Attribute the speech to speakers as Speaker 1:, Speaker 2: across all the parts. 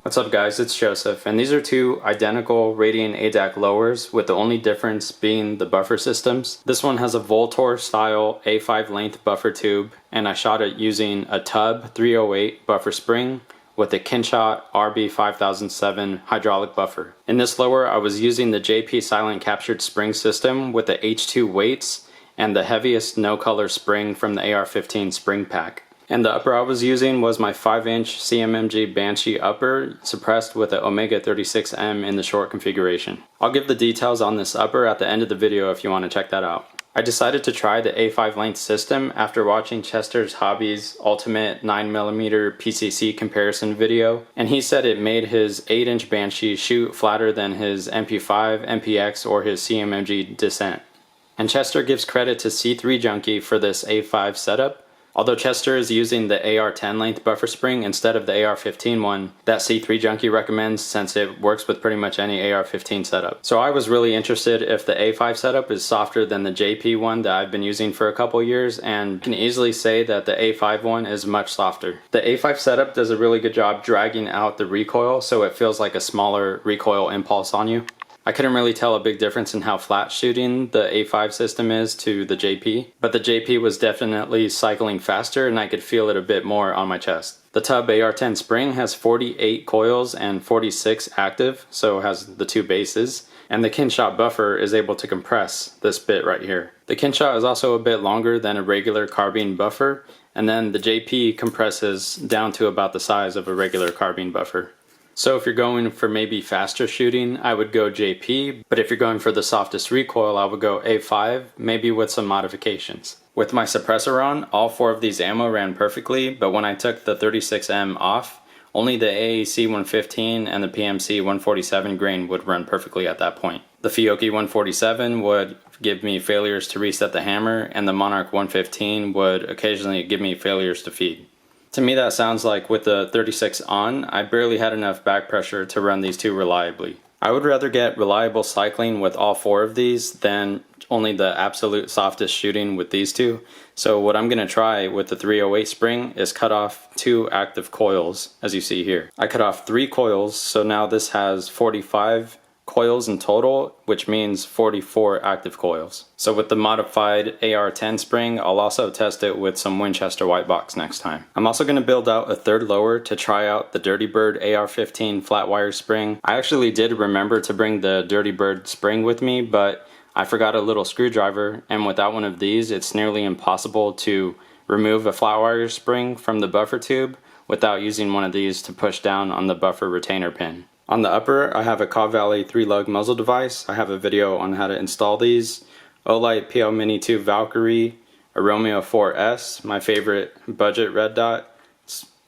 Speaker 1: What's up guys, it's Joseph, and these are two identical Radian ADAC lowers with the only difference being the buffer systems. This one has a Vltor style A5 length buffer tube, and I shot it using a Tubb 308 buffer spring with a Kynshot RB5007 Hydraulic Buffer. In this lower I was using the JP silent captured spring system with the H2 weights and the heaviest no color spring from the AR-15 spring pack. And the upper I was using was my 5-inch CMMG Banshee upper, suppressed with an Omega 36M in the short configuration. I'll give the details on this upper at the end of the video if you want to check that out. I decided to try the A5 length system after watching Chester's Hobby's ultimate 9mm PCC comparison video, and he said it made his 8-inch Banshee shoot flatter than his MP5, MPX, or his CMMG Dissent. And Chester gives credit to C3junkie for this A5 setup. Although Chester is using the AR-10 length buffer spring instead of the AR-15 one that C3junkie recommends, since it works with pretty much any AR-15 setup. So I was really interested if the A5 setup is softer than the JP one that I've been using for a couple years, and can easily say that the A5 one is much softer. The A5 setup does a really good job dragging out the recoil, so it feels like a smaller recoil impulse on you. I couldn't really tell a big difference in how flat shooting the A5 system is to the JP, but the JP was definitely cycling faster and I could feel it a bit more on my chest. The Tubb AR-10 spring has 48 coils and 46 active, so it has the two bases, and the Kynshot buffer is able to compress this bit right here. The Kynshot is also a bit longer than a regular carbine buffer, and then the JP compresses down to about the size of a regular carbine buffer. So if you're going for maybe faster shooting, I would go JP, but if you're going for the softest recoil, I would go A5, maybe with some modifications. With my suppressor on, all four of these ammo ran perfectly, but when I took the 36M off, only the AAC 115 and the PMC 147 grain would run perfectly at that point. The Fiocchi 147 would give me failures to reset the hammer, and the Monarch 115 would occasionally give me failures to feed. To me that sounds like with the 36 on, I barely had enough back pressure to run these two reliably. I would rather get reliable cycling with all four of these than only the absolute softest shooting with these two. So what I'm going to try with the 308 spring is cut off 2 active coils, as you see here. I cut off 3 coils, so now this has 45 coils in total, which means 44 active coils. So with the modified AR-10 spring, I'll also test it with some Winchester white box next time. I'm also going to build out a third lower to try out the Dirty Bird AR-15 flat wire spring. I actually did remember to bring the Dirty Bird spring with me, but I forgot a little screwdriver, and without one of these it's nearly impossible to remove a flat wire spring from the buffer tube without using one of these to push down on the buffer retainer pin. On the upper, I have a Cobb Valley 3-lug muzzle device. I have a video on how to install these. Olight PL Mini 2 Valkyrie, a Romeo 4S, my favorite budget red dot.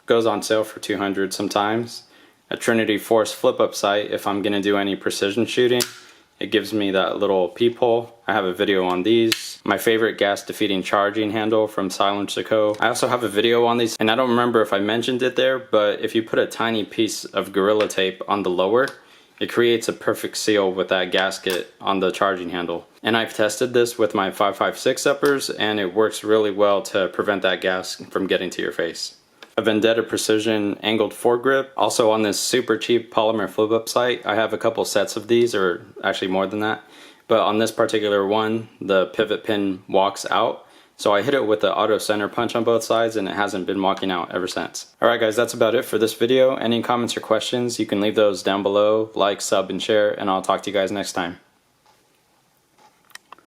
Speaker 1: Goes on sale for $200 sometimes. A Trinity Force flip-up sight if I'm going to do any precision shooting. It gives me that little peephole. I have a video on these. My favorite gas defeating charging handle from Silence the Co. I also have a video on these, and I don't remember if I mentioned it there, but if you put a tiny piece of Gorilla Tape on the lower, it creates a perfect seal with that gasket on the charging handle. And I've tested this with my 5.56 uppers, and it works really well to prevent that gas from getting to your face. A Vendetta Precision angled foregrip. Also on this super cheap polymer flip-up sight, I have a couple sets of these, or actually more than that. But on this particular one, the pivot pin walks out. So I hit it with the auto center punch on both sides, and it hasn't been walking out ever since. Alright guys, that's about it for this video. Any comments or questions, you can leave those down below. Like, sub, and share, and I'll talk to you guys next time.